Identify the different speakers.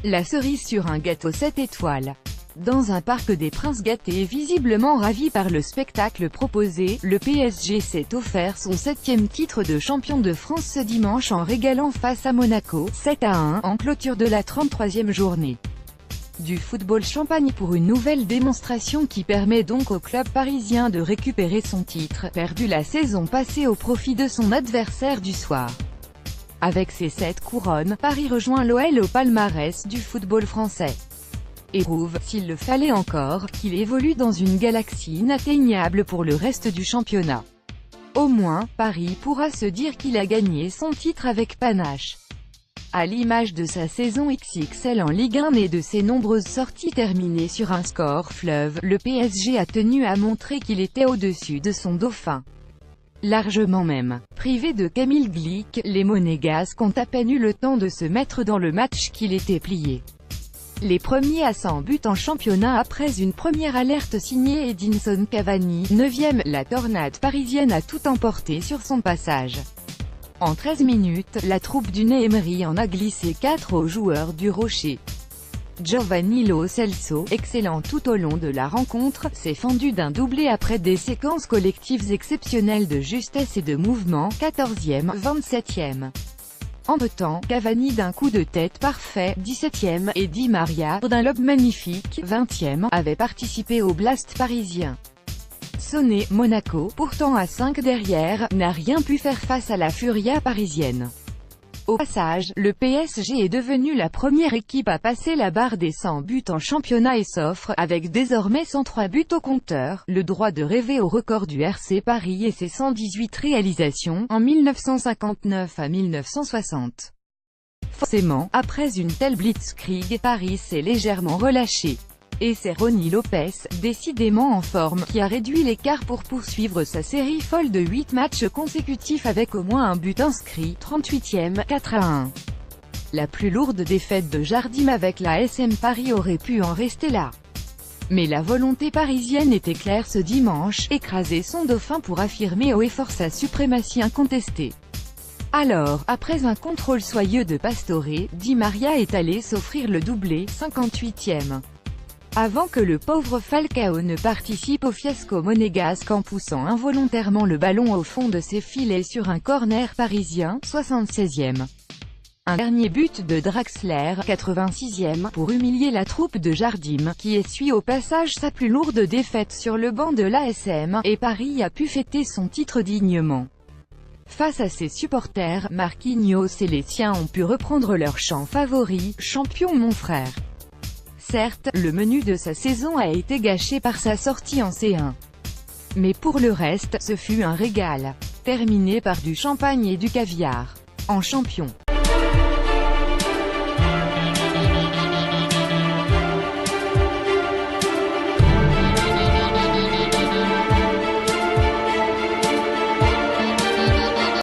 Speaker 1: la cerise sur un gâteau 7 étoiles. Dans un parc des Princes gâtés et visiblement ravi par le spectacle proposé, le PSG s'est offert son 7e titre de champion de France ce dimanche en régalant face à Monaco, 7-1, en clôture de la 33e journée du football champagne pour une nouvelle démonstration qui permet donc au club parisien de récupérer son titre, perdu la saison passée au profit de son adversaire du soir. Avec ses 7 couronnes, Paris rejoint l'OL au palmarès du football français. Et prouve, s'il le fallait encore, qu'il évolue dans une galaxie inatteignable pour le reste du championnat. Au moins, Paris pourra se dire qu'il a gagné son titre avec panache. À l'image de sa saison XXL en Ligue 1 et de ses nombreuses sorties terminées sur un score fleuve, le PSG a tenu à montrer qu'il était au-dessus de son dauphin. Largement même. Privés de Camille Glick, les Monégasques ont à peine eu le temps de se mettre dans le match qu'il était plié. Les premiers à 100 buts en championnat après une première alerte signée Edinson Cavani, 9e, la tornade parisienne a tout emporté sur son passage. En 13 minutes, la troupe d'Unai Emery en a glissé 4 aux joueurs du Rocher. Giovanni Lo Celso, excellent tout au long de la rencontre, s'est fendu d'un doublé après des séquences collectives exceptionnelles de justesse et de mouvement, 14e, 27e. Entre-temps, Cavani d'un coup de tête parfait, 17e, et Di Maria, d'un lob magnifique, 20e, avait participé au blast parisien. Sonné, Monaco, pourtant à 5 derrière, n'a rien pu faire face à la furia parisienne. Au passage, le PSG est devenu la première équipe à passer la barre des 100 buts en championnat et s'offre, avec désormais 103 buts au compteur, le droit de rêver au record du RC Paris et ses 118 réalisations, en 1959 à 1960. Forcément, après une telle blitzkrieg, Paris s'est légèrement relâché. Et c'est Ronny Lopez, décidément en forme, qui a réduit l'écart pour poursuivre sa série folle de 8 matchs consécutifs avec au moins un but inscrit, 38e, 4-1. La plus lourde défaite de Jardim avec la SM Paris aurait pu en rester là. Mais la volonté parisienne était claire ce dimanche, écraser son dauphin pour affirmer haut et fort sa suprématie incontestée. Alors, après un contrôle soyeux de Pastore, Di Maria est allé s'offrir le doublé, 58e. Avant que le pauvre Falcao ne participe au fiasco monégasque en poussant involontairement le ballon au fond de ses filets sur un corner parisien, 76e. Un dernier but de Draxler, 86e, pour humilier la troupe de Jardim, qui essuie au passage sa plus lourde défaite sur le banc de l'ASM, et Paris a pu fêter son titre dignement. Face à ses supporters, Marquinhos et les siens ont pu reprendre leur chant favori, « Champion mon frère ». Certes, le menu de sa saison a été gâché par sa sortie en C1. Mais pour le reste, ce fut un régal. Terminé par du champagne et du caviar. En champion.